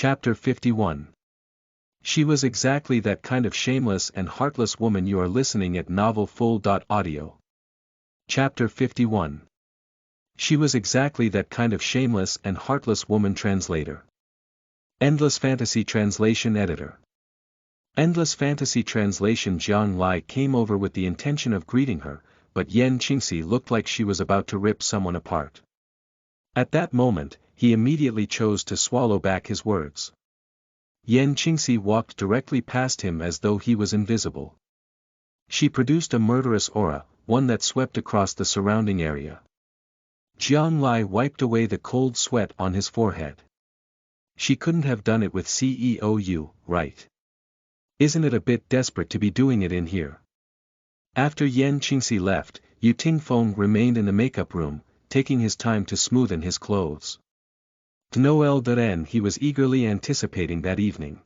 Chapter 51. She was exactly that kind of shameless and heartless woman. You are listening at novelfull.audio. Chapter 51. She was exactly that kind of shameless and heartless woman. Translator. Endless Fantasy Translation Editor. Endless Fantasy Translation. Jiang Lai came over with the intention of greeting her, but Yan Qingxi looked like she was about to rip someone apart. At that moment, he immediately chose to swallow back his words. Yan Qingxi walked directly past him as though he was invisible. She produced a murderous aura, one that swept across the surrounding area. Jiang Lai wiped away the cold sweat on his forehead. She couldn't have done it with CEO, right? Isn't it a bit desperate to be doing it in here? After Yan Qingxi left, Yu Tingfeng remained in the makeup room, taking his time to smoothen his clothes. Noël de Rennes he was eagerly anticipating that evening.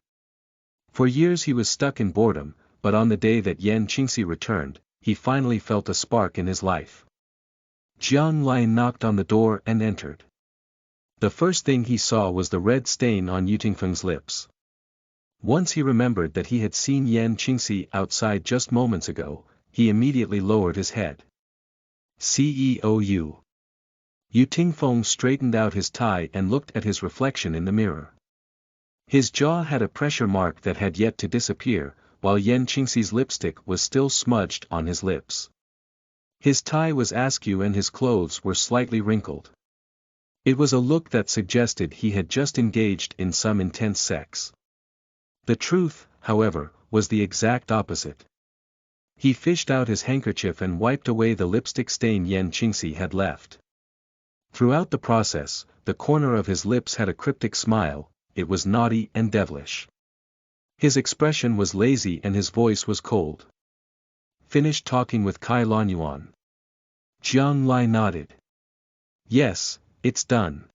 For years he was stuck in boredom, but on the day that Yan Qingxi returned, he finally felt a spark in his life. Jiang Lai knocked on the door and entered. The first thing he saw was the red stain on Yu Tingfeng's lips. Once he remembered that he had seen Yan Qingxi outside just moments ago, he immediately lowered his head. CEO. Yu Tingfeng straightened out his tie and looked at his reflection in the mirror. His jaw had a pressure mark that had yet to disappear, while Yan Qingxi's lipstick was still smudged on his lips. His tie was askew and his clothes were slightly wrinkled. It was a look that suggested he had just engaged in some intense sex. The truth, however, was the exact opposite. He fished out his handkerchief and wiped away the lipstick stain Yan Qingxi had left. Throughout the process, the corner of his lips had a cryptic smile. It was naughty and devilish. His expression was lazy and his voice was cold. Finished talking with Kai Lanyuan? Jiang Lai nodded. Yes, it's done.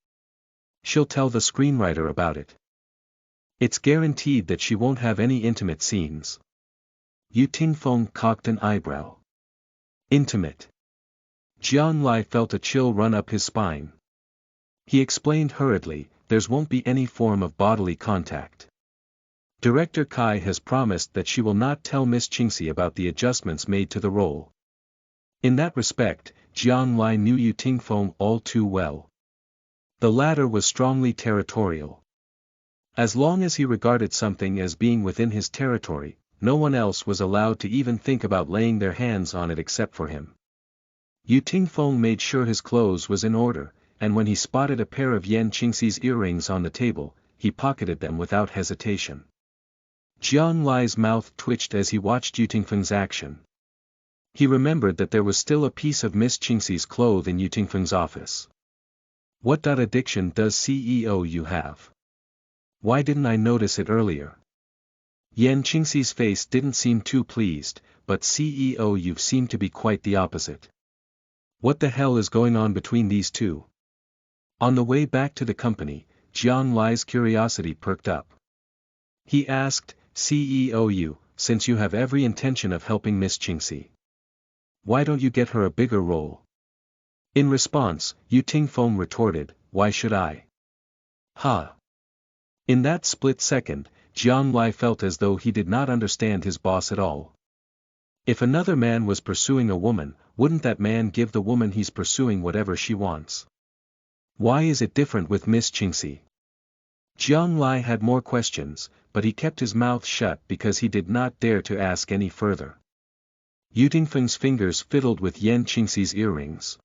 She'll tell the screenwriter about it. It's guaranteed that she won't have any intimate scenes. Yu Tingfeng cocked an eyebrow. Intimate. Jiang Lai felt a chill run up his spine. He explained hurriedly, there won't be any form of bodily contact. Director Kai has promised that she will not tell Miss Qingxi about the adjustments made to the role. In that respect, Jiang Lai knew Yu Tingfeng all too well. The latter was strongly territorial. As long as he regarded something as being within his territory, no one else was allowed to even think about laying their hands on it except for him. Yu Tingfeng made sure his clothes was in order, and when he spotted a pair of Yan Qingxi's earrings on the table, he pocketed them without hesitation. Jiang Lai's mouth twitched as he watched Yu Tingfeng's action. He remembered that there was still a piece of Miss Qingxi's clothes in Yu Tingfeng's office. What addiction does CEO you have? Why didn't I notice it earlier? Yan Qingxi's face didn't seem too pleased, but CEO you seemed to be quite the opposite. What the hell is going on between these two? On the way back to the company, Jiang Lai's curiosity perked up. He asked, CEO, since you have every intention of helping Miss Qingxi, why don't you get her a bigger role? In response, Yu Tingfeng retorted, why should I? Ha! In that split second, Jiang Lai felt as though he did not understand his boss at all. If another man was pursuing a woman, wouldn't that man give the woman he's pursuing whatever she wants? Why is it different with Miss Qingxi? Jiang Lai had more questions, but he kept his mouth shut because he did not dare to ask any further. Yu Tingfeng's fingers fiddled with Yan Qingxi's earrings.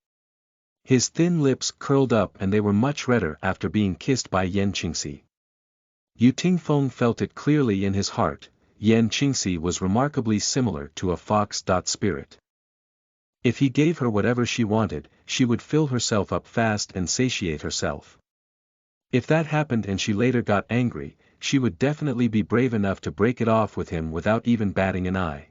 His thin lips curled up and they were much redder after being kissed by Yan Qingxi. Yu Tingfeng felt it clearly in his heart. Yan Qingxi was remarkably similar to a fox. Spirit. If he gave her whatever she wanted, she would fill herself up fast and satiate herself. If that happened and she later got angry, she would definitely be brave enough to break it off with him without even batting an eye.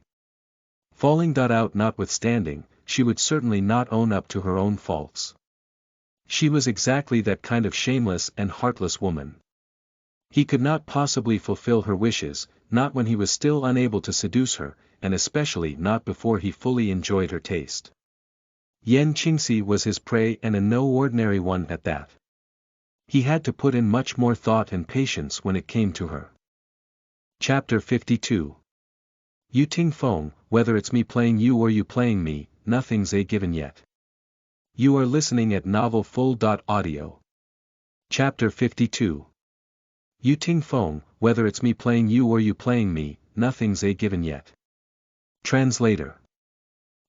Falling out notwithstanding, she would certainly not own up to her own faults. She was exactly that kind of shameless and heartless woman. He could not possibly fulfill her wishes, not when he was still unable to seduce her, and especially not before he fully enjoyed her taste. Yan Qingxi was his prey and no ordinary one at that. He had to put in much more thought and patience when it came to her. Chapter 52. You Ting Feng, whether it's me playing you or you playing me, nothing's a given yet. You are listening at Novel Full.audio. Chapter 52. You Ting Feng, whether it's me playing you or you playing me, nothing's a given yet. Translator.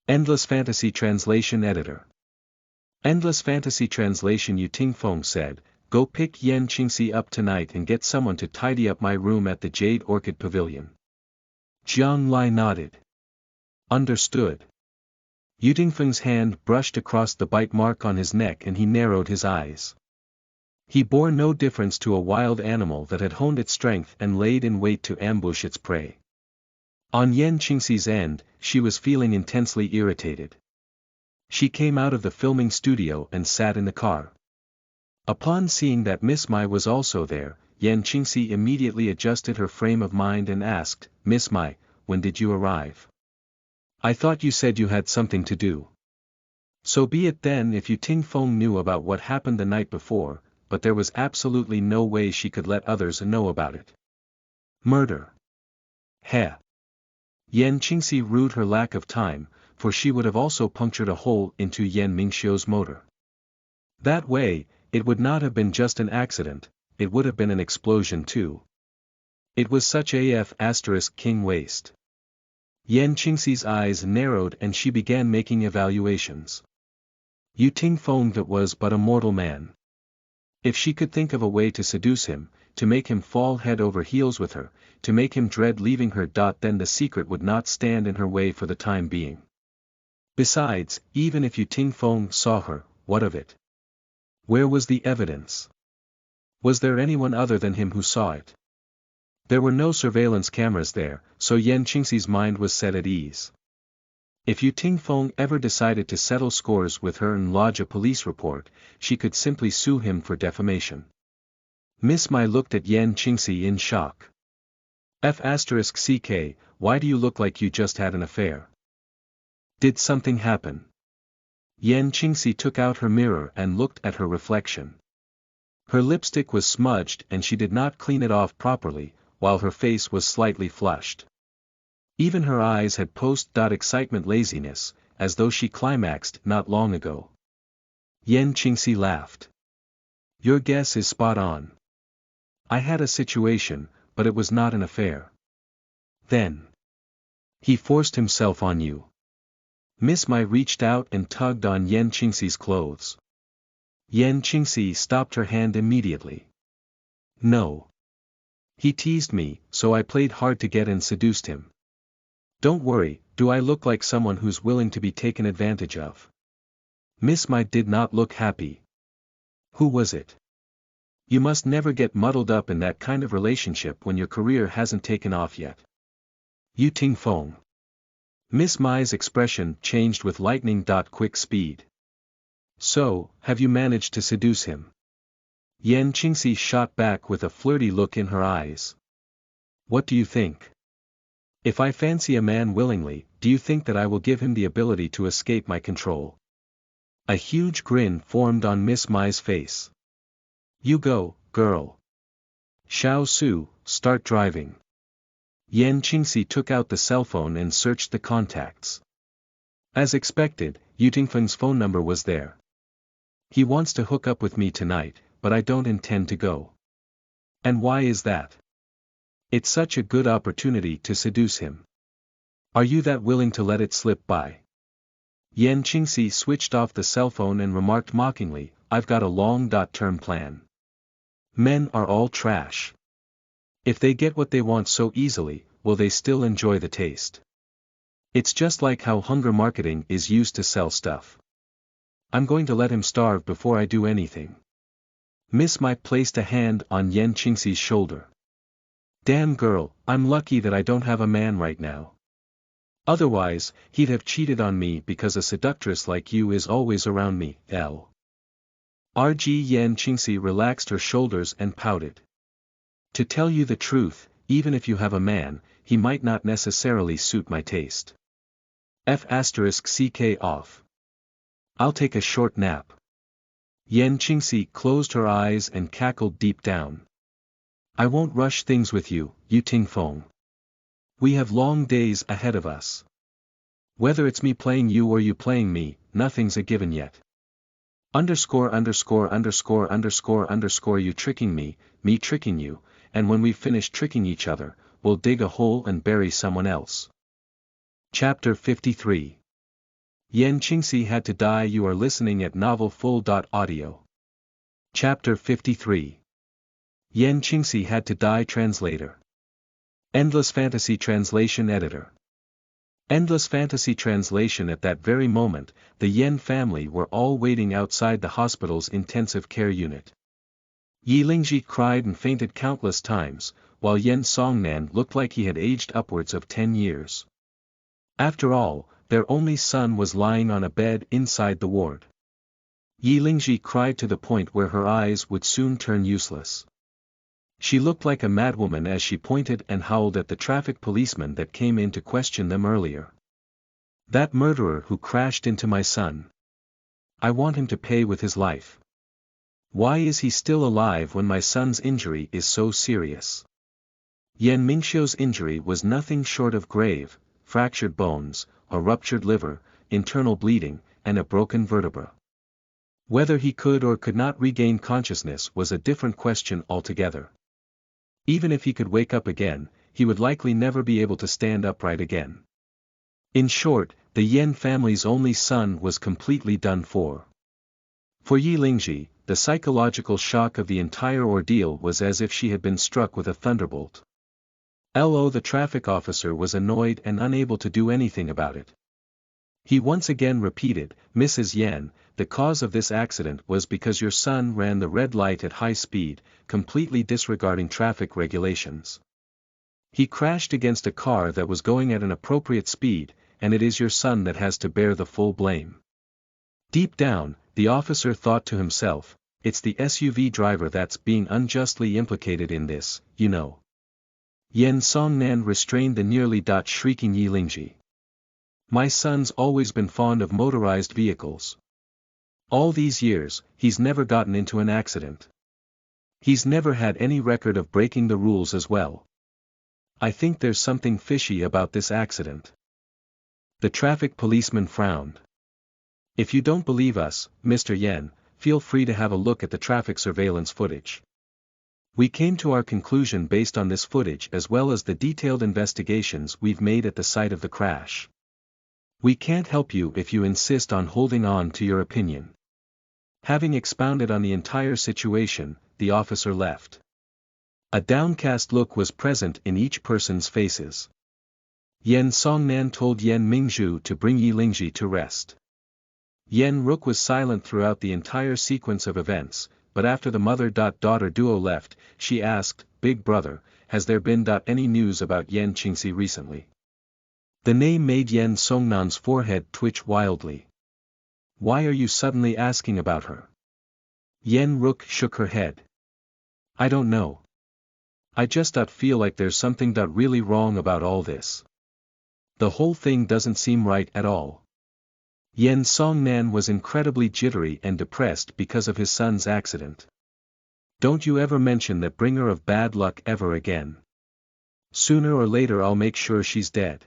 Endless Fantasy Translation Editor. Endless Fantasy Translation. You Ting Feng said, "Go pick Yan Qingxi up tonight and get someone to tidy up my room at the Jade Orchid Pavilion." Jiang Lai nodded. Understood. Yu Tingfeng's hand brushed across the bite mark on his neck and he narrowed his eyes. He bore no difference to a wild animal that had honed its strength and laid in wait to ambush its prey. On Yan Qingxi's end, she was feeling intensely irritated. She came out of the filming studio and sat in the car. Upon seeing that Miss Mai was also there, Yan Qingxi immediately adjusted her frame of mind and asked, "Miss Mai, when did you arrive? I thought you said you had something to do." So be it then if Yu Ting Feng knew about what happened the night before, but there was absolutely no way she could let others know about it. Murder. Heh. Yan Qingxi rued her lack of time, for she would have also punctured a hole into Yan Mingxiu's motor. That way, it would not have been just an accident, it would have been an explosion too. It was such king waste. Yan Qingxi's eyes narrowed and she began making evaluations. Yu Ting Feng that was but a mortal man. If she could think of a way to seduce him, to make him fall head over heels with her, to make him dread leaving her. Then the secret would not stand in her way for the time being. Besides, even if Yu Ting Feng saw her, what of it? Where was the evidence? Was there anyone other than him who saw it? There were no surveillance cameras there, so Yan Qingxi's mind was set at ease. If Yu Ting Feng ever decided to settle scores with her and lodge a police report, she could simply sue him for defamation. Miss Mai looked at Yan Qingxi in shock. F***ck, why do you look like you just had an affair? Did something happen? Yan Qingxi took out her mirror and looked at her reflection. Her lipstick was smudged and she did not clean it off properly, while her face was slightly flushed. Even her eyes had post-excitement laziness, as though she climaxed not long ago. Yan Qingxi laughed. Your guess is spot on. I had a situation, but it was not an affair. Then. He forced himself on you. Miss Mai reached out and tugged on Yan Qingxi's clothes. Yan Qingxi stopped her hand immediately. No. He teased me, so I played hard to get and seduced him. Don't worry, do I look like someone who's willing to be taken advantage of? Miss Mai did not look happy. Who was it? You must never get muddled up in that kind of relationship when your career hasn't taken off yet. Yu Ting Feng. Miss Mai's expression changed with lightning-quick speed. So, have you managed to seduce him? Yan Qingxi shot back with a flirty look in her eyes. What do you think? If I fancy a man willingly, do you think that I will give him the ability to escape my control? A huge grin formed on Miss Mai's face. You go, girl. Xiao Su, start driving. Yan Qingxi took out the cell phone and searched the contacts. As expected, Yu Tingfeng's phone number was there. He wants to hook up with me tonight, but I don't intend to go. And why is that? It's such a good opportunity to seduce him. Are you that willing to let it slip by? Yan Qingxi switched off the cell phone and remarked mockingly, I've got a long-term plan. Men are all trash. If they get what they want so easily, will they still enjoy the taste? It's just like how hunger marketing is used to sell stuff. I'm going to let him starve before I do anything. Miss Mai placed a hand on Yan Qingxi's shoulder. Damn girl, I'm lucky that I don't have a man right now. Otherwise, he'd have cheated on me because a seductress like you is always around me, Yan Qingxi relaxed her shoulders and pouted. To tell you the truth, even if you have a man, he might not necessarily suit my taste. F***ck off. I'll take a short nap. Yan Qingxi closed her eyes and cackled deep down. I won't rush things with you, Yu Tingfeng. We have long days ahead of us. Whether it's me playing you or you playing me, nothing's a given yet. Underscore you tricking me tricking you, and when we've finished tricking each other, we'll dig a hole and bury someone else. Chapter 53. Yan Qingxi had to die. You are listening at novelfull.audio. Chapter 53. Yan Qingxi had to die. Translator. Endless Fantasy Translation Editor. Endless Fantasy Translation. At that very moment, the Yan family were all waiting outside the hospital's intensive care unit. Yi Lingji cried and fainted countless times, while Yan Songnan looked like he had aged upwards of 10 years. After all, their only son was lying on a bed inside the ward. Yi Lingji cried to the point where her eyes would soon turn useless. She looked like a madwoman as she pointed and howled at the traffic policeman that came in to question them earlier. That murderer who crashed into my son. I want him to pay with his life. Why is he still alive when my son's injury is so serious? Yan Mingxiu's injury was nothing short of grave: fractured bones, a ruptured liver, internal bleeding, and a broken vertebra. Whether he could or could not regain consciousness was a different question altogether. Even if he could wake up again, he would likely never be able to stand upright again. In short, the Yan family's only son was completely done for. For Yi Lingji, the psychological shock of the entire ordeal was as if she had been struck with a thunderbolt. The traffic officer was annoyed and unable to do anything about it. He once again repeated, Mrs. Yan, the cause of this accident was because your son ran the red light at high speed, completely disregarding traffic regulations. He crashed against a car that was going at an appropriate speed, and it is your son that has to bear the full blame. Deep down, the officer thought to himself, it's the SUV driver that's being unjustly implicated in this, you know. Yan Songnan restrained the nearly shrieking Yi Lingji. My son's always been fond of motorized vehicles. All these years, he's never gotten into an accident. He's never had any record of breaking the rules as well. I think there's something fishy about this accident. The traffic policeman frowned. If you don't believe us, Mr. Yan, feel free to have a look at the traffic surveillance footage. We came to our conclusion based on this footage as well as the detailed investigations we've made at the site of the crash. We can't help you if you insist on holding on to your opinion. Having expounded on the entire situation, the officer left. A downcast look was present in each person's faces. Yan Songnan told Yan Mingzhu to bring Yi Lingji to rest. Yan Ruk was silent throughout the entire sequence of events, but after the mother-daughter duo left, she asked, Big brother, has there been any news about Yan Qingxi recently? The name made Yan Songnan's forehead twitch wildly. Why are you suddenly asking about her? Yan Ruk shook her head. I don't know. I just feel like there's something really wrong about all this. The whole thing doesn't seem right at all. Yan Songnan was incredibly jittery and depressed because of his son's accident. Don't you ever mention that bringer of bad luck ever again. Sooner or later I'll make sure she's dead.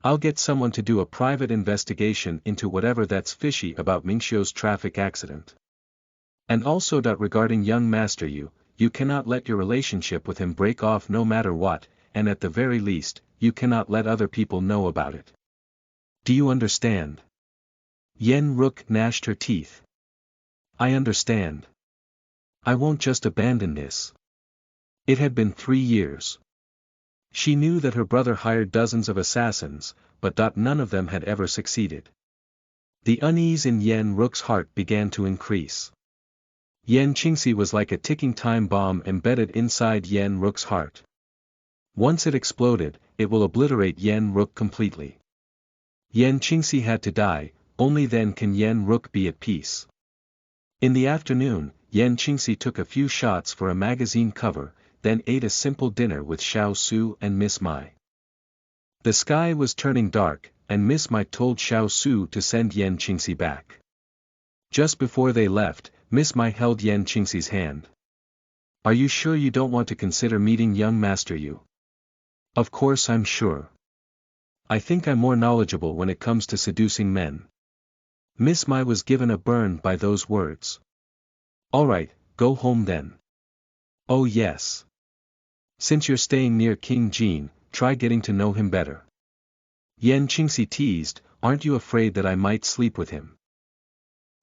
I'll get someone to do a private investigation into whatever that's fishy about Mingxiu's traffic accident. And also regarding young master you cannot let your relationship with him break off no matter what, and at the very least, you cannot let other people know about it. Do you understand? Yan Ruk gnashed her teeth. I understand. I won't just abandon this. It had been 3 years. She knew that her brother hired dozens of assassins, but none of them had ever succeeded. The unease in Yan Ruk's heart began to increase. Yan Qingxi was like a ticking time bomb embedded inside Yan Ruk's heart. Once it exploded, it will obliterate Yan Ruk completely. Yan Qingxi had to die, only then can Yan Ruk be at peace. In the afternoon, Yan Qingxi took a few shots for a magazine cover, then ate a simple dinner with Xiao Su and Miss Mai. The sky was turning dark, and Miss Mai told Xiao Su to send Yan Qingxi back. Just before they left, Miss Mai held Yan Qingxi's hand. Are you sure you don't want to consider meeting young Master Yu? Of course I'm sure. I think I'm more knowledgeable when it comes to seducing men. Miss Mai was given a burn by those words. Alright, go home then. Oh yes. Since you're staying near King Jean, try getting to know him better. Yan Qingxi teased, aren't you afraid that I might sleep with him?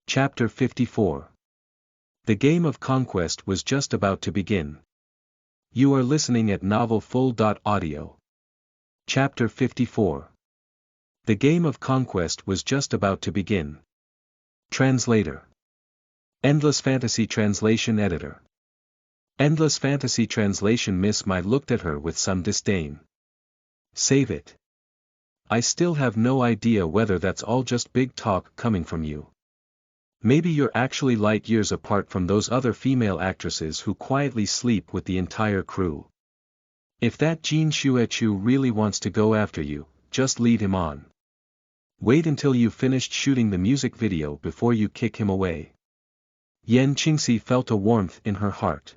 Chapter 54. The game of conquest was just about to begin. You are listening at novelfull.audio. Chapter 54. The game of conquest was just about to begin. Translator. Endless Fantasy Translation Editor. Endless Fantasy Translation. Miss Mai looked at her with some disdain. Save it. I still have no idea whether that's all just big talk coming from you. Maybe you're actually light years apart from those other female actresses who quietly sleep with the entire crew. If that Jin Xuechu really wants to go after you, just lead him on. Wait until you've finished shooting the music video before you kick him away. Yan Qingxi felt a warmth in her heart.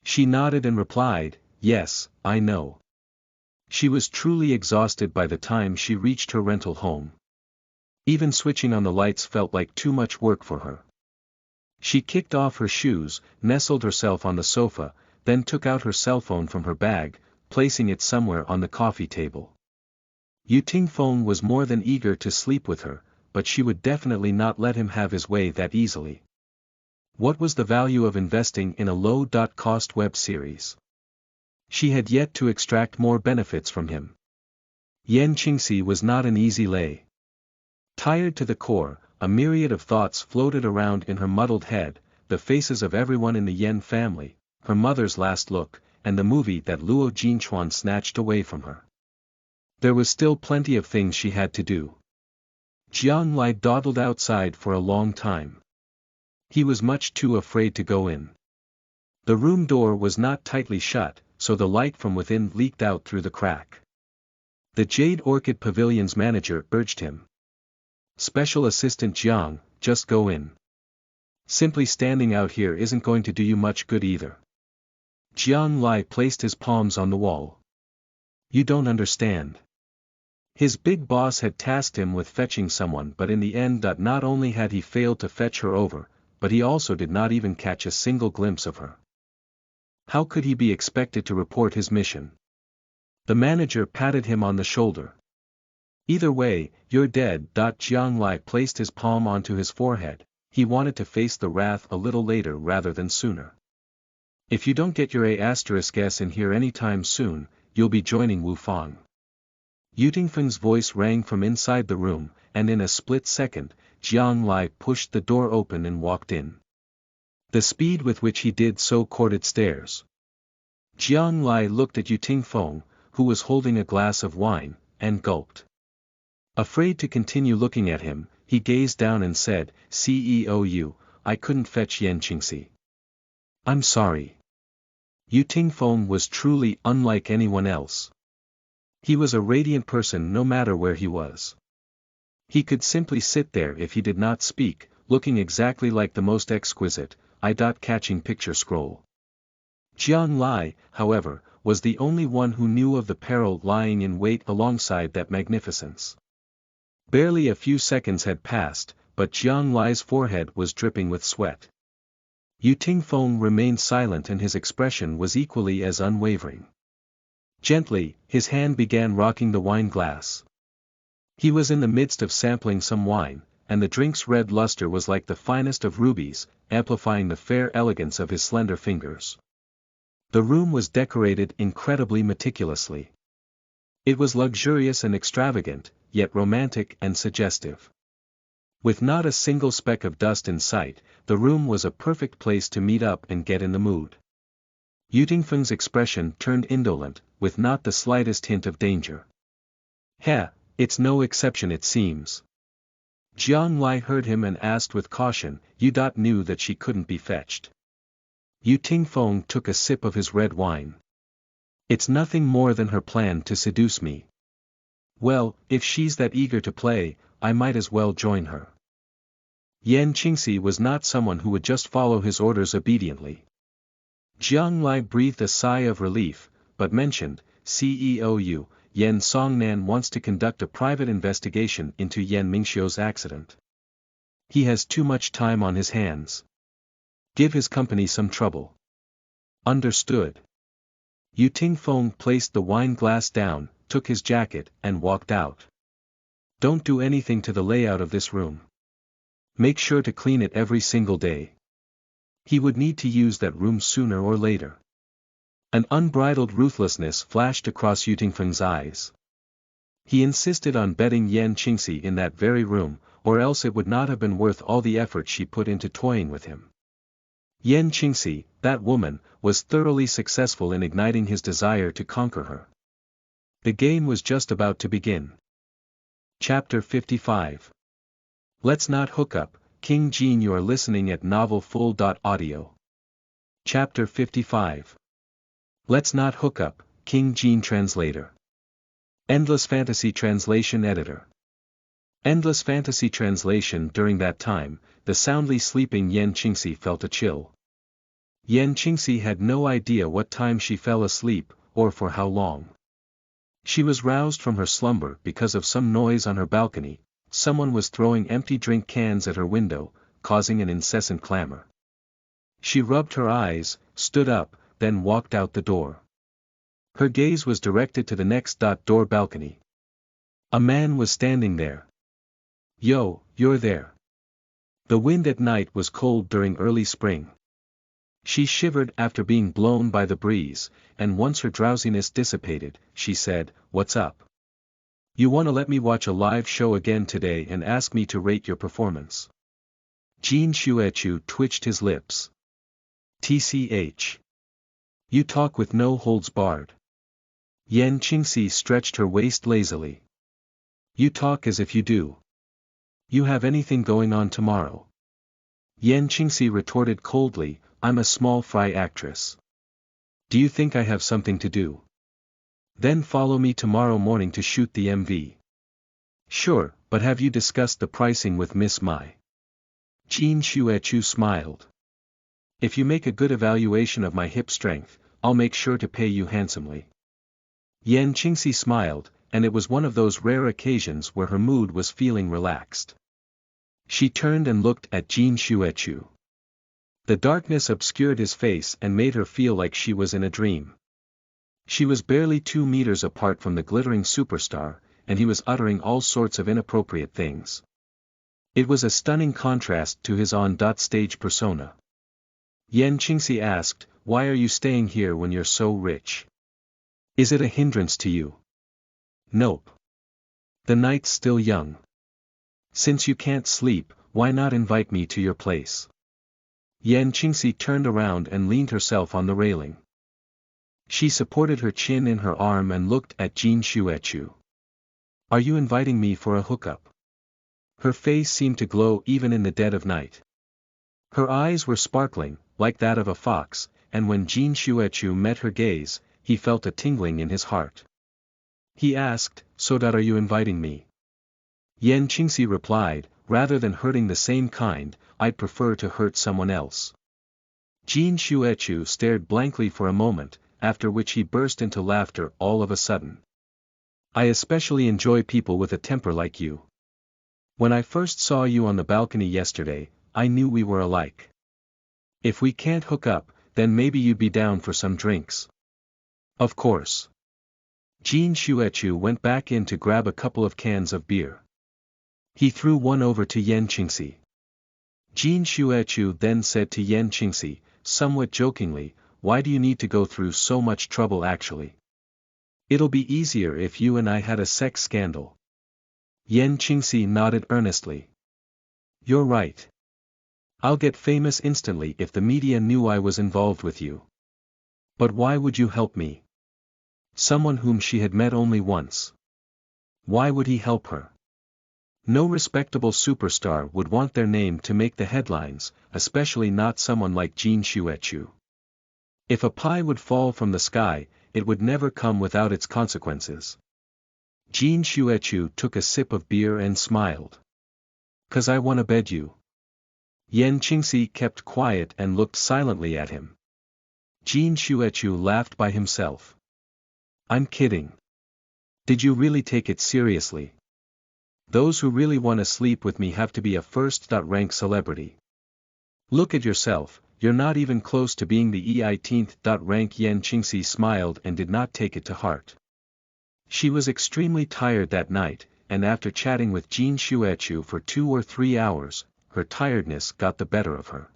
She nodded and replied, yes, I know. She was truly exhausted by the time she reached her rental home. Even switching on the lights felt like too much work for her. She kicked off her shoes, nestled herself on the sofa, then took out her cell phone from her bag, placing it somewhere on the coffee table. Yu Tingfeng was more than eager to sleep with her, but she would definitely not let him have his way that easily. What was the value of investing in a low-cost web series? She had yet to extract more benefits from him. Yan Qingxi was not an easy lay. Tired to the core, a myriad of thoughts floated around in her muddled head, the faces of everyone in the Yan family, her mother's last look, and the movie that Luo Jinchuan snatched away from her. There was still plenty of things she had to do. Jiang Lai dawdled outside for a long time. He was much too afraid to go in. The room door was not tightly shut, so the light from within leaked out through the crack. The Jade Orchid Pavilion's manager urged him. Special Assistant Jiang, just go in. Simply standing out here isn't going to do you much good either. Jiang Lai placed his palms on the wall. You don't understand. His big boss had tasked him with fetching someone, but in the end not only had he failed to fetch her over, but he also did not even catch a single glimpse of her. How could he be expected to report his mission? The manager patted him on the shoulder. Either way, you're dead. Jiang Lai placed his palm onto his forehead. He wanted to face the wrath a little later rather than sooner. If you don't get your A*S in here anytime soon, you'll be joining Wu Fang. Yu Tingfeng's voice rang from inside the room, and in a split second, Jiang Lai pushed the door open and walked in. The speed with which he did so courted stares. Jiang Lai looked at Yu Tingfeng, who was holding a glass of wine, and gulped. Afraid to continue looking at him, he gazed down and said, CEO Yu, I couldn't fetch Yan Qingxi. I'm sorry. Yu Tingfeng was truly unlike anyone else. He was a radiant person no matter where he was. He could simply sit there if he did not speak, looking exactly like the most exquisite, eye-catching picture scroll. Jiang Lai, however, was the only one who knew of the peril lying in wait alongside that magnificence. Barely a few seconds had passed, but Jiang Lai's forehead was dripping with sweat. Yu Tingfeng remained silent and his expression was equally as unwavering. Gently, his hand began rocking the wine glass. He was in the midst of sampling some wine, and the drink's red luster was like the finest of rubies, amplifying the fair elegance of his slender fingers. The room was decorated incredibly meticulously. It was luxurious and extravagant, yet romantic and suggestive. With not a single speck of dust in sight, the room was a perfect place to meet up and get in the mood. Yu Tingfeng's expression turned indolent, with not the slightest hint of danger. Heh, it's no exception it seems. Jiang Lai heard him and asked with caution, You knew that she couldn't be fetched. Yu Tingfeng took a sip of his red wine. It's nothing more than her plan to seduce me. Well, if she's that eager to play, I might as well join her. Yan Qingxi was not someone who would just follow his orders obediently. Jiang Lai breathed a sigh of relief, but mentioned, "CEO Yan Songnan wants to conduct a private investigation into Yan Mingxiu's accident. He has too much time on his hands. Give his company some trouble." "Understood." Yu Tingfeng placed the wine glass down, took his jacket, and walked out. "Don't do anything to the layout of this room. Make sure to clean it every single day. He would need to use that room sooner or later." An unbridled ruthlessness flashed across Yu Tingfeng's eyes. He insisted on bedding Yan Qingxi in that very room, or else it would not have been worth all the effort she put into toying with him. Yan Qingxi, that woman, was thoroughly successful in igniting his desire to conquer her. The game was just about to begin. Chapter 55. Let's not hook up, King Jean. You are listening at novelfull.audio. Chapter 55. Let's not hook up, King Jean. Translator. Endless Fantasy Translation Editor. Endless Fantasy Translation. During that time, the soundly sleeping Yan Qingxi felt a chill. Yan Qingxi had no idea what time she fell asleep, or for how long. She was roused from her slumber because of some noise on her balcony. Someone was throwing empty drink cans at her window, causing an incessant clamor. She rubbed her eyes, stood up, then walked out the door. Her gaze was directed to the next door balcony. A man was standing there. "Yo, you're there." The wind at night was cold during early spring. She shivered after being blown by the breeze, and once her drowsiness dissipated, she said, "What's up? You wanna let me watch a live show again today and ask me to rate your performance?" Jin Xuechu twitched his lips. "TCH. You talk with no holds barred." Yan Qingxi stretched her waist lazily. "You talk as if you do. You have anything going on tomorrow?" Yan Qingxi retorted coldly, "I'm a small fry actress. Do you think I have something to do? Then follow me tomorrow morning to shoot the MV. "Sure, but have you discussed the pricing with Miss Mai?" Jin Xuechu smiled. "If you make a good evaluation of my hip strength, I'll make sure to pay you handsomely." Yan Qingxi smiled, and it was one of those rare occasions where her mood was feeling relaxed. She turned and looked at Jin Xuechu. The darkness obscured his face and made her feel like she was in a dream. She was barely 2 meters apart from the glittering superstar, and he was uttering all sorts of inappropriate things. It was a stunning contrast to his on-stage persona. Yan Qingxi asked, "Why are you staying here when you're so rich? Is it a hindrance to you?" "Nope. The night's still young. Since you can't sleep, why not invite me to your place?" Yan Qingxi turned around and leaned herself on the railing. She supported her chin in her arm and looked at Jin Xuechu. "Are you inviting me for a hookup?" Her face seemed to glow even in the dead of night. Her eyes were sparkling, like that of a fox, and when Jin Xuechu met her gaze, he felt a tingling in his heart. He asked, "So that are you inviting me?" Yan Qingxi replied, "Rather than hurting the same kind, I'd prefer to hurt someone else." Jin Xuechu stared blankly for a moment, after which he burst into laughter all of a sudden. "I especially enjoy people with a temper like you. When I first saw you on the balcony yesterday, I knew we were alike. If we can't hook up, then maybe you'd be down for some drinks." "Of course." Jin Xuechu went back in to grab a couple of cans of beer. He threw one over to Yan Qingxi. Jin Xuechu then said to Yan Qingxi, somewhat jokingly, "Why do you need to go through so much trouble actually? It'll be easier if you and I had a sex scandal." Yan Qingxi nodded earnestly. "You're right. I'll get famous instantly if the media knew I was involved with you." "But why would you help me?" Someone whom she had met only once. Why would he help her? No respectable superstar would want their name to make the headlines, especially not someone like Jin Xuechu. If a pie would fall from the sky, it would never come without its consequences. Jin Xuechu took a sip of beer and smiled. "'Cause I wanna bed you." Yan Qingxi kept quiet and looked silently at him. Jin Xuechu laughed by himself. I'm kidding. Did you really take it seriously? Those who really want to sleep with me have to be a first-rank celebrity. Look at yourself, you're not even close to being the EITH-rank. Yan Qingxi smiled and did not take it to heart. She was extremely tired that night, and after chatting with Jin Xuechu for 2 or 3 hours, her tiredness got the better of her.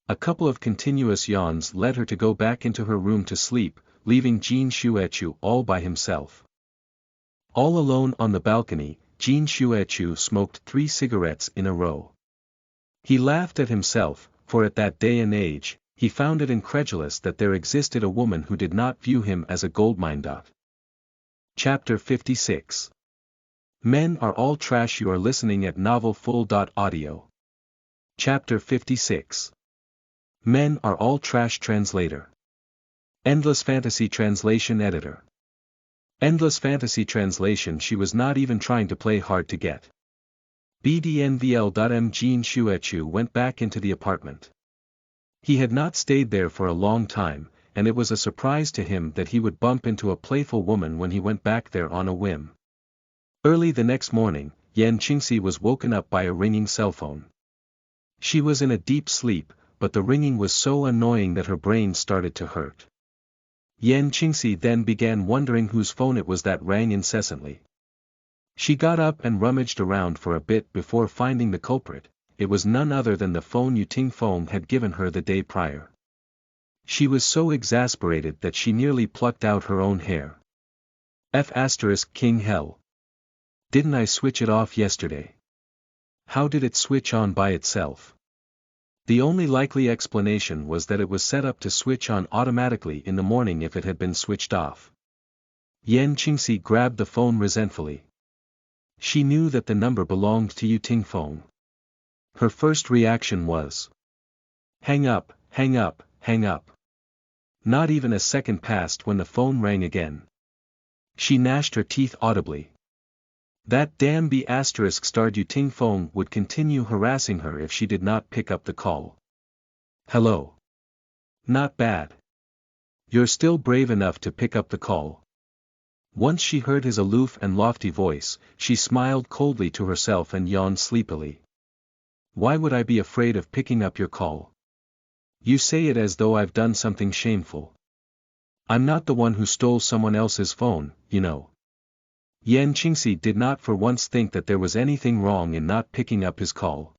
A couple of continuous yawns led her to go back into her room to sleep, leaving Jin Xuechu all by himself. All alone on the balcony, Jin Xuechu smoked 3 cigarettes in a row. He laughed at himself, for at that day and age, he found it incredulous that there existed a woman who did not view him as a goldmine. Chapter 56. Men are all trash. You are listening at novelfull.audio. Chapter 56. Men are all trash. Translator. Endless Fantasy Translation Editor. Endless Fantasy Translation. She was not even trying to play hard to get. BDNVL.M. Jin Xuechu went back into the apartment. He had not stayed there for a long time, and it was a surprise to him that he would bump into a playful woman when he went back there on a whim. Early the next morning, Yan Qingxi was woken up by a ringing cell phone. She was in a deep sleep, but the ringing was so annoying that her brain started to hurt. Yan Qingxi then began wondering whose phone it was that rang incessantly. She got up and rummaged around for a bit before finding the culprit. It was none other than the phone Yuting Feng had given her the day prior. She was so exasperated that she nearly plucked out her own hair. King hell. Didn't I switch it off yesterday? How did it switch on by itself? The only likely explanation was that it was set up to switch on automatically in the morning if it had been switched off. Yan Qingxi grabbed the phone resentfully. She knew that the number belonged to Yuting Feng. Her first reaction was, hang up, hang up, hang up. Not even a second passed when the phone rang again. She gnashed her teeth audibly. That damn B***starred Yuting Feng would continue harassing her if she did not pick up the call. Hello. Not bad. You're still brave enough to pick up the call. Once she heard his aloof and lofty voice, she smiled coldly to herself and yawned sleepily. Why would I be afraid of picking up your call? You say it as though I've done something shameful. I'm not the one who stole someone else's phone, you know. Yan Qingxi did not for once think that there was anything wrong in not picking up his call.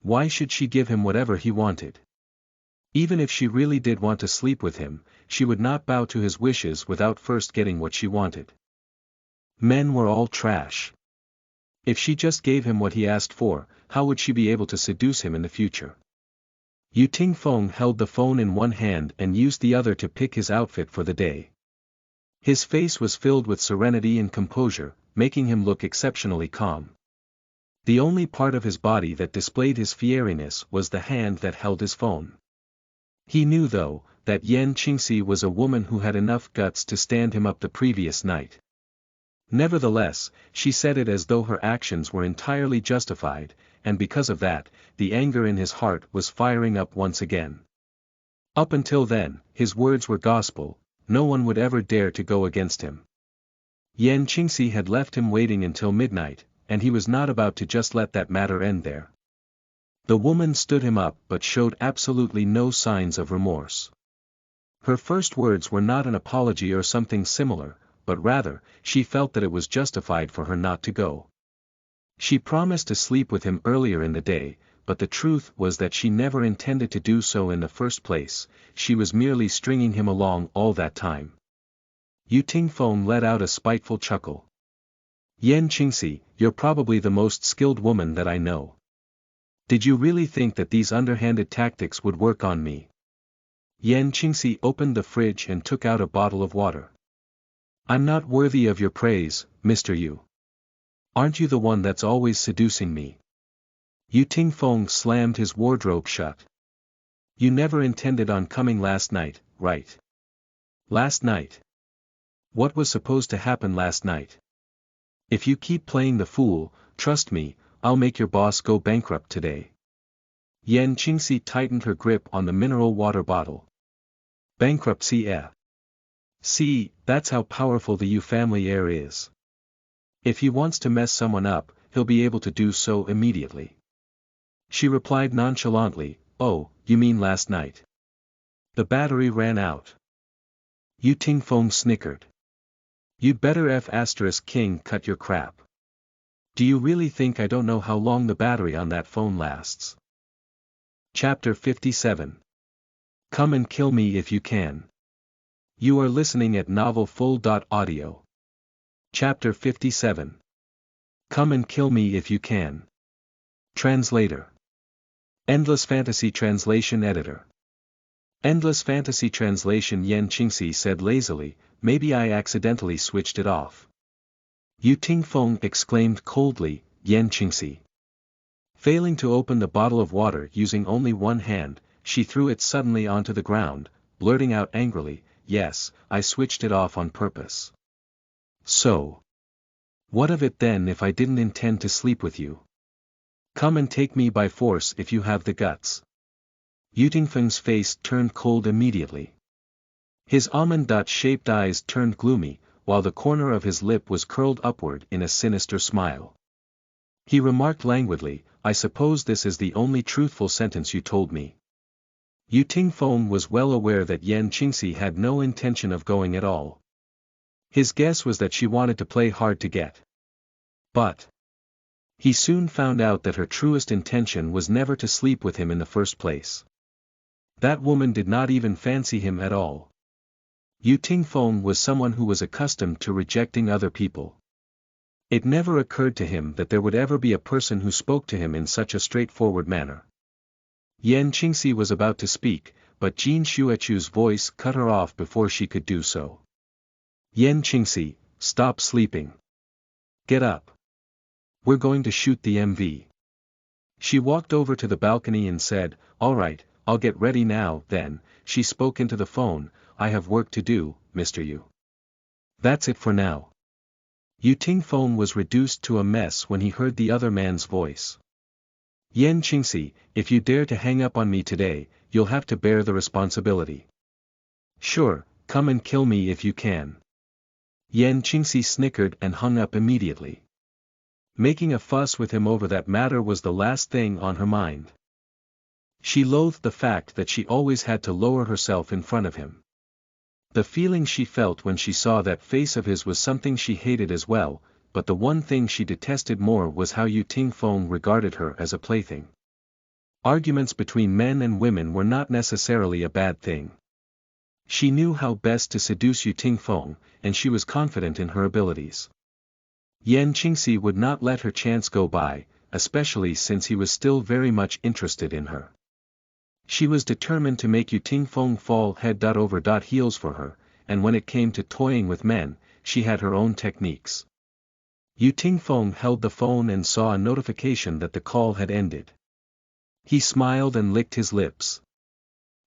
Why should she give him whatever he wanted? Even if she really did want to sleep with him, she would not bow to his wishes without first getting what she wanted. Men were all trash. If she just gave him what he asked for, how would she be able to seduce him in the future? Yuting Feng held the phone in one hand and used the other to pick his outfit for the day. His face was filled with serenity and composure, making him look exceptionally calm. The only part of his body that displayed his fieriness was the hand that held his phone. He knew though, that Yan Qingxi was a woman who had enough guts to stand him up the previous night. Nevertheless, she said it as though her actions were entirely justified, and because of that, the anger in his heart was firing up once again. Up until then, his words were gospel, no one would ever dare to go against him. Yan Qingxi had left him waiting until midnight, and he was not about to just let that matter end there. The woman stood him up but showed absolutely no signs of remorse. Her first words were not an apology or something similar, but rather, she felt that it was justified for her not to go. She promised to sleep with him earlier in the day, but the truth was that she never intended to do so in the first place. She was merely stringing him along all that time. Yuting Feng let out a spiteful chuckle. Yan Qingxi, you're probably the most skilled woman that I know. Did you really think that these underhanded tactics would work on me? Yan Qingxi opened the fridge and took out a bottle of water. I'm not worthy of your praise, Mr. Yu. Aren't you the one that's always seducing me? Yuting Feng slammed his wardrobe shut. You never intended on coming last night, right? Last night? What was supposed to happen last night? If you keep playing the fool, trust me, I'll make your boss go bankrupt today. Yan Qingxi tightened her grip on the mineral water bottle. Bankruptcy eh? See, that's how powerful the Yu family heir is. If he wants to mess someone up, he'll be able to do so immediately. She replied nonchalantly, oh, you mean last night? The battery ran out. Yu Tingfeng snickered. You'd better King cut your crap. Do you really think I don't know how long the battery on that phone lasts? Chapter 57. Come and kill me if you can. You are listening at novelfull.audio. Chapter 57. Come and kill me if you can. Translator. Endless Fantasy Translation Editor. Endless Fantasy Translation. Yan Qingxi said lazily, maybe I accidentally switched it off. Yu Tingfeng exclaimed coldly, Yan Qingxi. Failing to open the bottle of water using only one hand, she threw it suddenly onto the ground, blurting out angrily, yes, I switched it off on purpose. So. What of it then if I didn't intend to sleep with you? Come and take me by force if you have the guts. Yu Tingfeng's face turned cold immediately. His almond-shaped eyes turned gloomy, while the corner of his lip was curled upward in a sinister smile. He remarked languidly, I suppose this is the only truthful sentence you told me. Yu Tingfeng was well aware that Yan Qingxi had no intention of going at all. His guess was that she wanted to play hard to get. But he soon found out that her truest intention was never to sleep with him in the first place. That woman did not even fancy him at all. Yu Tingfeng was someone who was accustomed to rejecting other people. It never occurred to him that there would ever be a person who spoke to him in such a straightforward manner. Yan Qingxi was about to speak, but Jin Xuechu's voice cut her off before she could do so. Yan Qingxi, stop sleeping. Get up. We're going to shoot the MV. She walked over to the balcony and said, all right, I'll get ready now, then. She spoke into the phone, I have work to do, Mr. Yu. That's it for now. Yu Tingfeng was reduced to a mess when he heard the other man's voice. Yan Qingxi, if you dare to hang up on me today, you'll have to bear the responsibility. Sure, come and kill me if you can. Yan Qingxi snickered and hung up immediately. Making a fuss with him over that matter was the last thing on her mind. She loathed the fact that she always had to lower herself in front of him. The feeling she felt when she saw that face of his was something she hated as well, but the one thing she detested more was how Yu Tingfeng regarded her as a plaything. Arguments between men and women were not necessarily a bad thing. She knew how best to seduce Yu Tingfeng, and she was confident in her abilities. Yan Qingxi would not let her chance go by, especially since he was still very much interested in her. She was determined to make Yu Tingfeng fall head over heels for her, and when it came to toying with men, she had her own techniques. Yu Tingfeng held the phone and saw a notification that the call had ended. He smiled and licked his lips.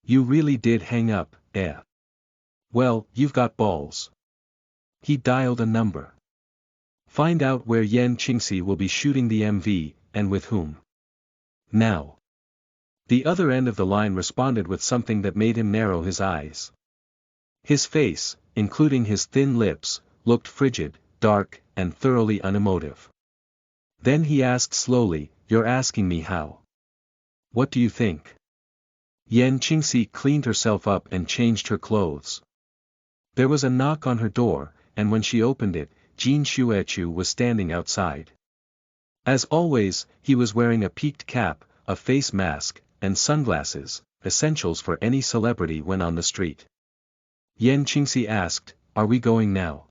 You really did hang up, eh? Well, you've got balls. He dialed a number. Find out where Yan Qingxi will be shooting the MV, and with whom. Now. The other end of the line responded with something that made him narrow his eyes. His face, including his thin lips, looked frigid, dark, and thoroughly unemotive. Then he asked slowly, you're asking me how? What do you think? Yan Qingxi cleaned herself up and changed her clothes. There was a knock on her door, and when she opened it, Jin Xuechu was standing outside. As always, he was wearing a peaked cap, a face mask, and sunglasses, essentials for any celebrity when on the street. Yan Qingxi asked, are we going now?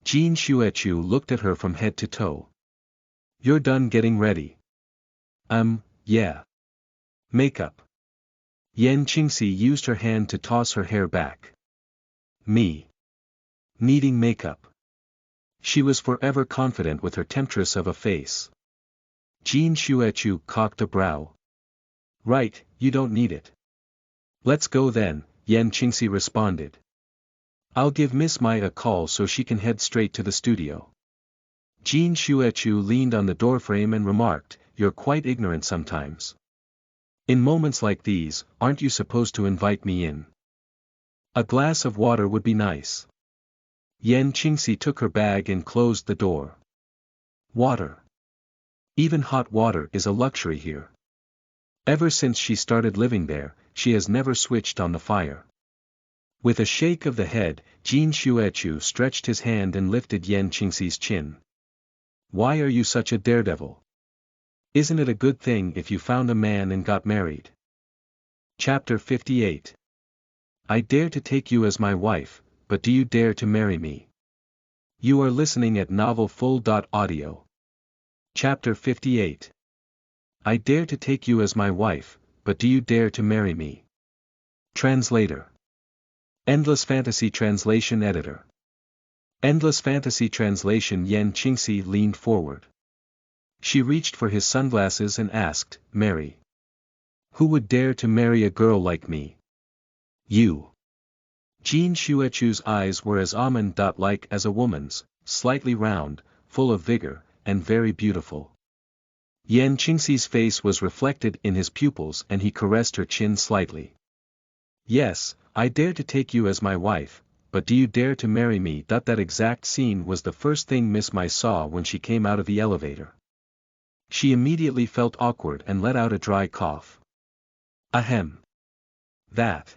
Jin Xuechu looked at her from head to toe. You're done getting ready. Yeah. Makeup. Yan Qingxi used her hand to toss her hair back. Me. Needing makeup. She was forever confident with her temptress of a face. Jin Xuechu cocked a brow. Right, you don't need it. Let's go then, Yan Qingxi responded. I'll give Miss Mai a call so she can head straight to the studio. Jin Xuechu leaned on the doorframe and remarked, you're quite ignorant sometimes. In moments like these, aren't you supposed to invite me in? A glass of water would be nice. Yan Qingxi took her bag and closed the door. Water. Even hot water is a luxury here. Ever since she started living there, she has never switched on the fire. With a shake of the head, Jin Xuechu stretched his hand and lifted Yan Qingxi's chin. Why are you such a daredevil? Isn't it a good thing if you found a man and got married? Chapter 58. I dare to take you as my wife, but do you dare to marry me? You are listening at novelfull.audio. Chapter 58. I dare to take you as my wife, but do you dare to marry me? Translator. Endless Fantasy Translation Editor. Endless Fantasy Translation. Yan Qingxi leaned forward. She reached for his sunglasses and asked, Marry. Who would dare to marry a girl like me? You. Jin Xuechu's eyes were as almond-like as a woman's, slightly round, full of vigor, and very beautiful. Yan Qingxi's face was reflected in his pupils and he caressed her chin slightly. Yes, I dare to take you as my wife, but do you dare to marry me? That exact scene was the first thing Miss Mai saw when she came out of the elevator. She immediately felt awkward and let out a dry cough. Ahem. That.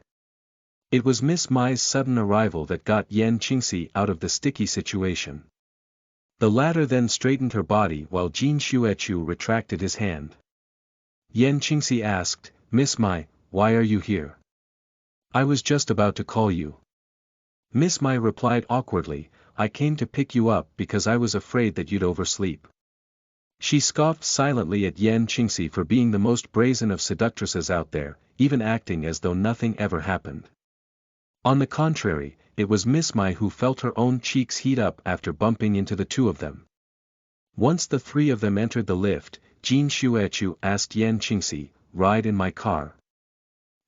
It was Miss Mai's sudden arrival that got Yan Qingxi out of the sticky situation. The latter then straightened her body while Jin Xuechu retracted his hand. Yan Qingxi asked, Miss Mai, why are you here? I was just about to call you. Miss Mai replied awkwardly, I came to pick you up because I was afraid that you'd oversleep. She scoffed silently at Yan Qingxi for being the most brazen of seductresses out there, even acting as though nothing ever happened. On the contrary, it was Miss Mai who felt her own cheeks heat up after bumping into the two of them. Once the three of them entered the lift, Jin Xuechu asked Yan Qingxi, ride in my car.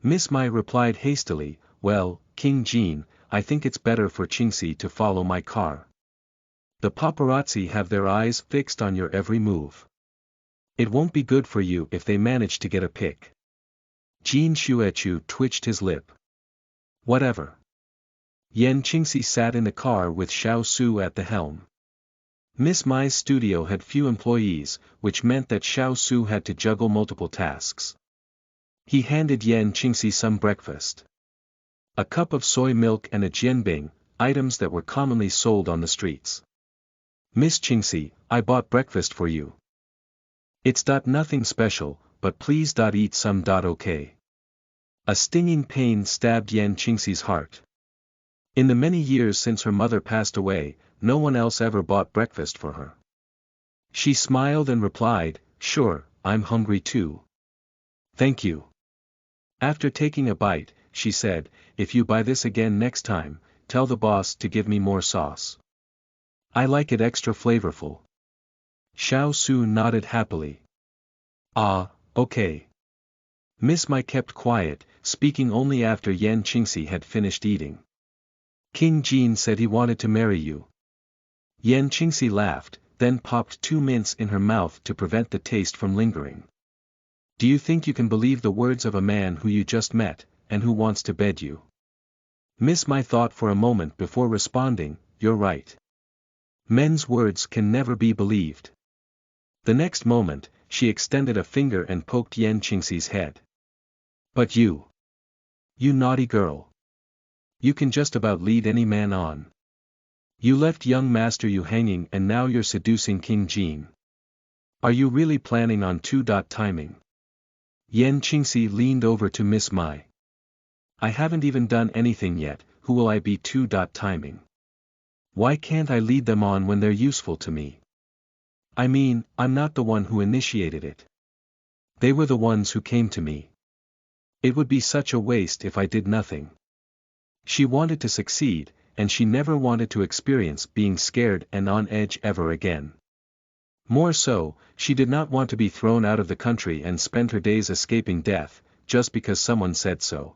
Miss Mai replied hastily, well, King Jin, I think it's better for Qingxi to follow my car. The paparazzi have their eyes fixed on your every move. It won't be good for you if they manage to get a pic. Jin Xuechu twitched his lip. Whatever. Yan Qingxi sat in the car with Xiao Su at the helm. Miss Mai's studio had few employees, which meant that Xiao Su had to juggle multiple tasks. He handed Yan Qingxi some breakfast. A cup of soy milk and a jianbing, items that were commonly sold on the streets. Miss Qingxi, I bought breakfast for you. It's nothing special, but please eat some. Okay. A stinging pain stabbed Yan Qingxi's heart. In the many years since her mother passed away, no one else ever bought breakfast for her. She smiled and replied, sure, I'm hungry too. Thank you. After taking a bite, she said, if you buy this again next time, tell the boss to give me more sauce. I like it extra flavorful. Xiao Su nodded happily. Ah, okay. Miss Mai kept quiet, speaking only after Yan Qingxi had finished eating. King Jin said he wanted to marry you. Yan Qingxi laughed, then popped 2 mints in her mouth to prevent the taste from lingering. Do you think you can believe the words of a man who you just met, and who wants to bed you? Miss Mai thought for a moment before responding, you're right. Men's words can never be believed. The next moment, she extended a finger and poked Yan Qingxi's head. But you. You naughty girl. You can just about lead any man on. You left young master Yu hanging and now you're seducing King Jin. Are you really planning on timing? Yan Qingxi leaned over to Miss Mai. I haven't even done anything yet, who will I be timing? Why can't I lead them on when they're useful to me? I mean, I'm not the one who initiated it. They were the ones who came to me. It would be such a waste if I did nothing. She wanted to succeed, and she never wanted to experience being scared and on edge ever again. More so, she did not want to be thrown out of the country and spend her days escaping death, just because someone said so.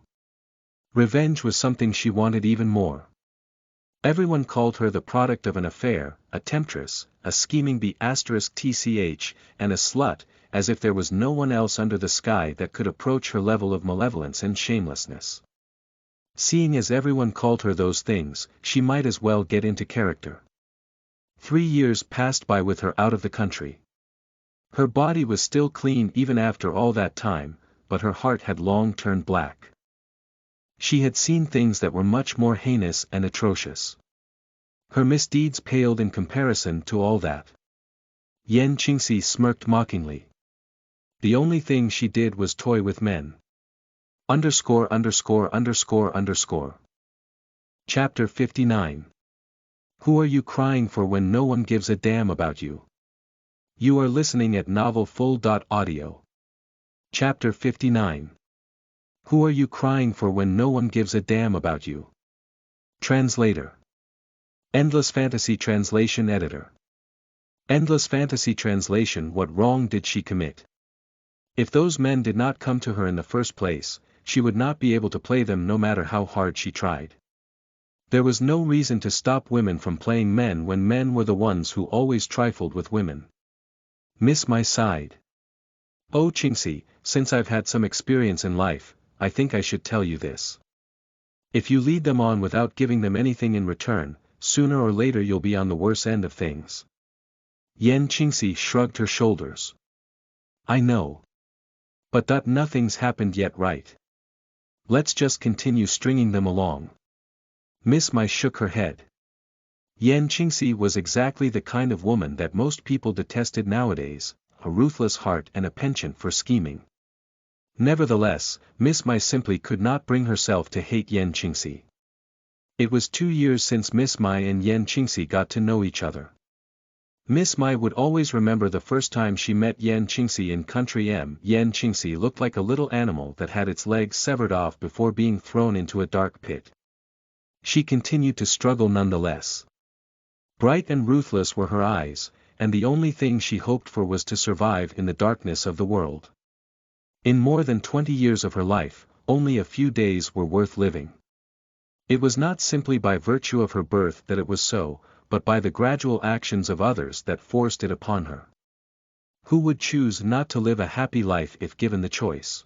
Revenge was something she wanted even more. Everyone called her the product of an affair, a temptress, a scheming tch, and a slut, as if there was no one else under the sky that could approach her level of malevolence and shamelessness. Seeing as everyone called her those things, she might as well get into character. 3 years passed by with her out of the country. Her body was still clean even after all that time, but her heart had long turned black. She had seen things that were much more heinous and atrocious. Her misdeeds paled in comparison to all that. Yan Qingxi smirked mockingly. The only thing she did was toy with men. _________. Chapter 59. Who are you crying for when no one gives a damn about you? You are listening at novelfull.audio. Chapter 59. Who are you crying for when no one gives a damn about you? Translator. Endless Fantasy Translation Editor. Endless Fantasy Translation. What wrong did she commit? If those men did not come to her in the first place, she would not be able to play them no matter how hard she tried. There was no reason to stop women from playing men when men were the ones who always trifled with women. Miss My sighed. Oh Qingxi, since I've had some experience in life, I think I should tell you this. If you lead them on without giving them anything in return, sooner or later you'll be on the worse end of things. Yan Qingxi shrugged her shoulders. I know. But nothing's happened yet, right? Let's just continue stringing them along. Miss Mai shook her head. Yan Qingxi was exactly the kind of woman that most people detested nowadays, a ruthless heart and a penchant for scheming. Nevertheless, Miss Mai simply could not bring herself to hate Yan Qingxi. It was 2 years since Miss Mai and Yan Qingxi got to know each other. Miss Mai would always remember the first time she met Yan Qingxi in country M. Yan Qingxi looked like a little animal that had its legs severed off before being thrown into a dark pit. She continued to struggle nonetheless. Bright and ruthless were her eyes, and the only thing she hoped for was to survive in the darkness of the world. In more than 20 years of her life, only a few days were worth living. It was not simply by virtue of her birth that it was so, but by the gradual actions of others that forced it upon her. Who would choose not to live a happy life if given the choice?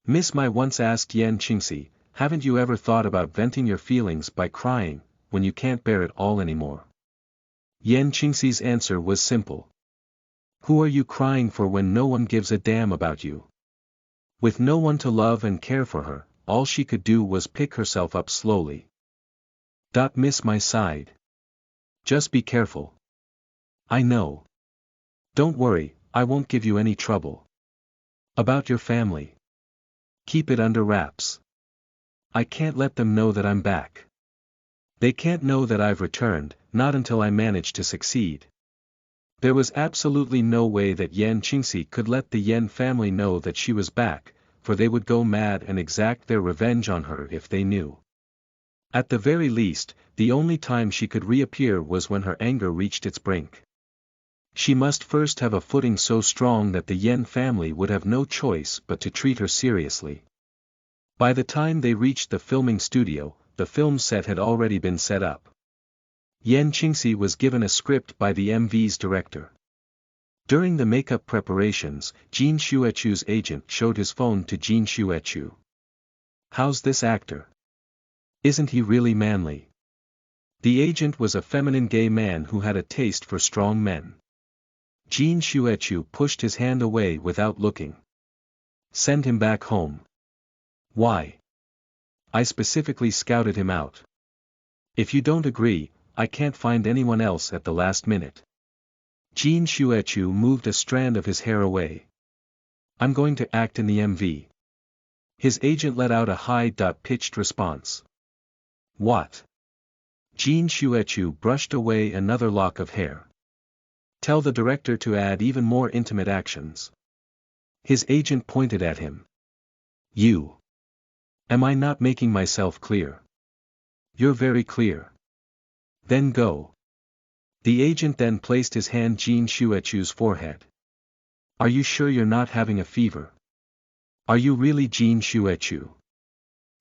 Miss Mai once asked Yan Qingxi, haven't you ever thought about venting your feelings by crying, when you can't bear it all anymore? Yan Qingxi's answer was simple. Who are you crying for when no one gives a damn about you? With no one to love and care for her, all she could do was pick herself up slowly. Miss Mai sighed. Just be careful. I know. Don't worry, I won't give you any trouble. About your family. Keep it under wraps. I can't let them know that I'm back. They can't know that I've returned, not until I manage to succeed. There was absolutely no way that Yan Qingxi could let the Yan family know that she was back, for they would go mad and exact their revenge on her if they knew. At the very least, the only time she could reappear was when her anger reached its brink. She must first have a footing so strong that the Yan family would have no choice but to treat her seriously. By the time they reached the filming studio, the film set had already been set up. Yan Qingxi was given a script by the MV's director. During the makeup preparations, Jin Xuechu's agent showed his phone to Jin Xuechu. How's this actor? Isn't he really manly? The agent was a feminine gay man who had a taste for strong men. Jin Xuechu pushed his hand away without looking. Send him back home. Why? I specifically scouted him out. If you don't agree, I can't find anyone else at the last minute. Jin Xuechu moved a strand of his hair away. I'm going to act in the MV. His agent let out a high-pitched response. What? Jin Xuechu brushed away another lock of hair. Tell the director to add even more intimate actions. His agent pointed at him. You. Am I not making myself clear? You're very clear. Then go. The agent then placed his hand on Jin Xuechu's forehead. Are you sure you're not having a fever? Are you really Jin Xuechu?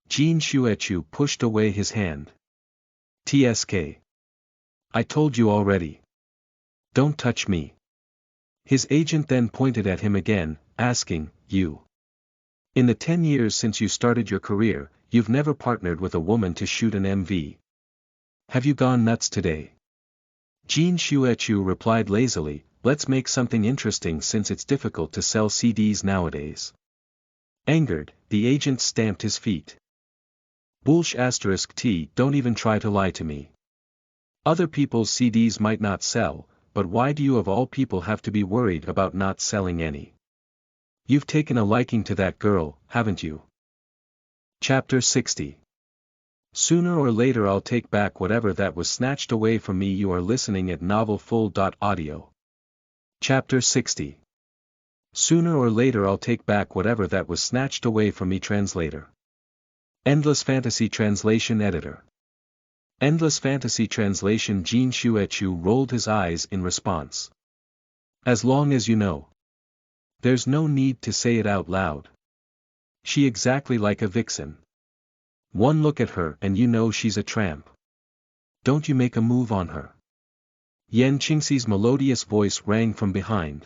Jin Xuechu pushed away his hand. TSK. I told you already. Don't touch me. His agent then pointed at him again, asking, "You? In the 10 years since you started your career, you've never partnered with a woman to shoot an MV. Have you gone nuts today?" Jin Shuechu replied lazily, "Let's make something interesting since it's difficult to sell CDs nowadays." Angered, the agent stamped his feet. Bullsh *T, don't even try to lie to me. Other people's CDs might not sell, but why do you of all people have to be worried about not selling any? You've taken a liking to that girl, haven't you? Chapter 60. Sooner or later I'll take back whatever that was snatched away from me. You are listening at novelfull.audio. Chapter 60. Sooner or later I'll take back whatever that was snatched away from me. Translator. Endless Fantasy Translation Editor. Endless Fantasy Translation. Jin Shuechu rolled his eyes in response. As long as you know. There's no need to say it out loud. She exactly like a vixen. One look at her and you know she's a tramp. Don't you make a move on her. Yan Qingxi's melodious voice rang from behind.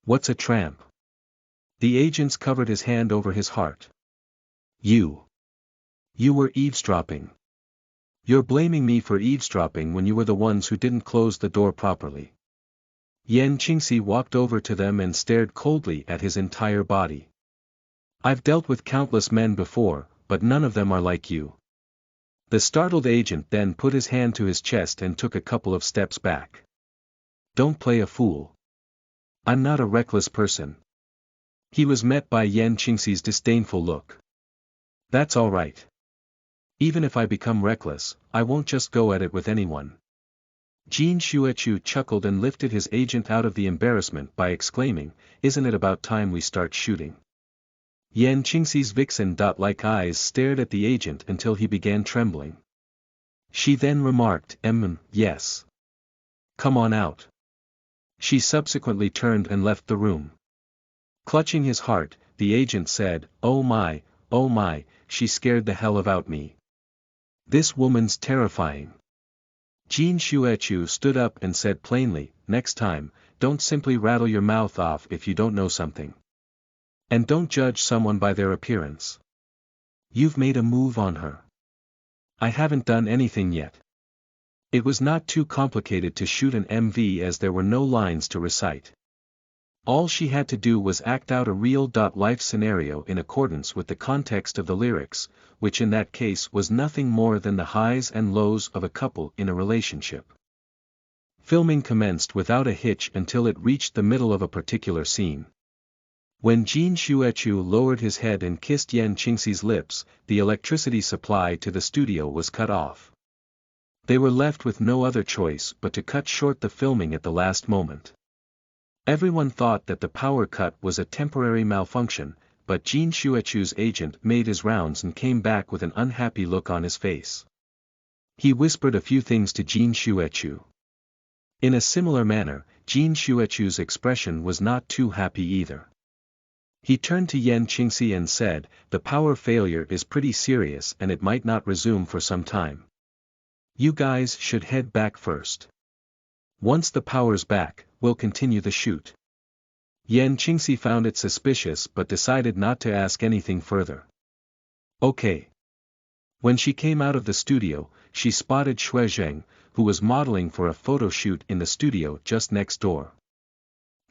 What's a tramp? The agent covered his hand over his heart. You were eavesdropping. You're blaming me for eavesdropping when you were the ones who didn't close the door properly. Yan Qingxi walked over to them and stared coldly at his entire body. I've dealt with countless men before, but none of them are like you. The startled agent then put his hand to his chest and took a couple of steps back. Don't play a fool. I'm not a reckless person. He was met by Yan Qingxi's disdainful look. That's all right. Even if I become reckless, I won't just go at it with anyone. Jin Shuechu chuckled and lifted his agent out of the embarrassment by exclaiming, Isn't it about time we start shooting? Yan Qingxi's vixen-like eyes stared at the agent until he began trembling. She then remarked, yes. Come on out. She subsequently turned and left the room. Clutching his heart, the agent said, oh my, she scared the hell out me. This woman's terrifying. Jin Shuechu stood up and said plainly, next time, don't simply rattle your mouth off if you don't know something. And don't judge someone by their appearance. You've made a move on her. I haven't done anything yet. It was not too complicated to shoot an MV as there were no lines to recite. All she had to do was act out a real-life scenario in accordance with the context of the lyrics, which in that case was nothing more than the highs and lows of a couple in a relationship. Filming commenced without a hitch until it reached the middle of a particular scene. When Jin Shuechu lowered his head and kissed Yan Qingxi's lips, the electricity supply to the studio was cut off. They were left with no other choice but to cut short the filming at the last moment. Everyone thought that the power cut was a temporary malfunction, but Jin Shuechu's agent made his rounds and came back with an unhappy look on his face. He whispered a few things to Jin Shuechu. In a similar manner, Jin Shuechu's expression was not too happy either. He turned to Yan Qingxi and said, the power failure is pretty serious and it might not resume for some time. You guys should head back first. Once the power's back, we'll continue the shoot. Yan Qingxi found it suspicious but decided not to ask anything further. Okay. When she came out of the studio, she spotted Shui Zheng, who was modeling for a photo shoot in the studio just next door.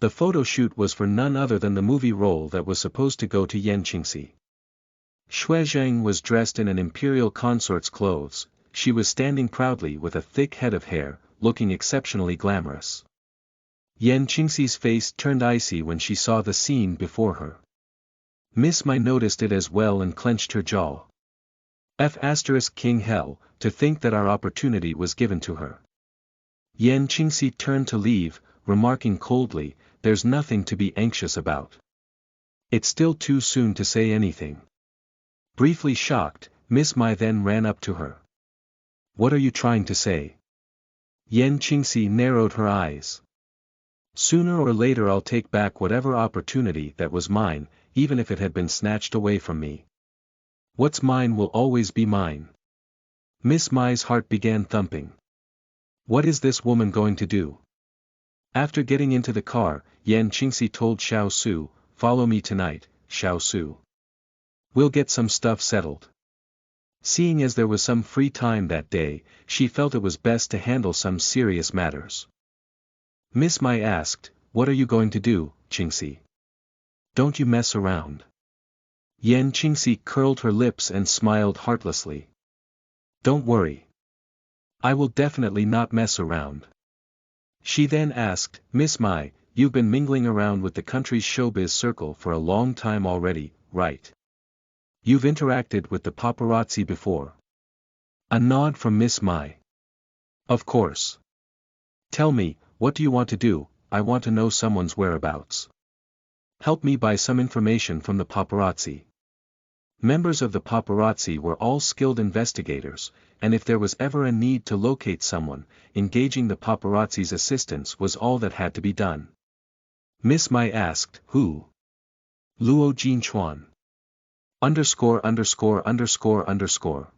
The photo shoot was for none other than the movie role that was supposed to go to Yan Qingxi. Shui Zheng was dressed in an imperial consort's clothes. She was standing proudly with a thick head of hair, looking exceptionally glamorous. Yan Qingxi's face turned icy when she saw the scene before her. Miss Mai noticed it as well and clenched her jaw. King hell, to think that our opportunity was given to her. Yan Qingxi turned to leave, remarking coldly, there's nothing to be anxious about. It's still too soon to say anything. Briefly shocked, Miss Mai then ran up to her. What are you trying to say? Yan Qingxi narrowed her eyes. Sooner or later I'll take back whatever opportunity that was mine, even if it had been snatched away from me. What's mine will always be mine. Miss Mai's heart began thumping. What is this woman going to do? After getting into the car, Yan Qingxi told Xiao Su, "Follow me tonight, Xiao Su. We'll get some stuff settled." Seeing as there was some free time that day, she felt it was best to handle some serious matters. Miss Mai asked, "What are you going to do, Qingxi? Don't you mess around?" Yan Qingxi curled her lips and smiled heartlessly. "Don't worry. I will definitely not mess around." She then asked, "Miss Mai, you've been mingling around with the country's showbiz circle for a long time already, right? You've interacted with the paparazzi before?" A nod from Miss Mai. "Of course. Tell me, what do you want to do? I want to know someone's whereabouts. Help me buy some information from the paparazzi." Members of the paparazzi were all skilled investigators, and if there was ever a need to locate someone, engaging the paparazzi's assistance was all that had to be done. Miss Mai asked, "Who?" "Luo Jinchuan. _____________________________________________________________________________________________________________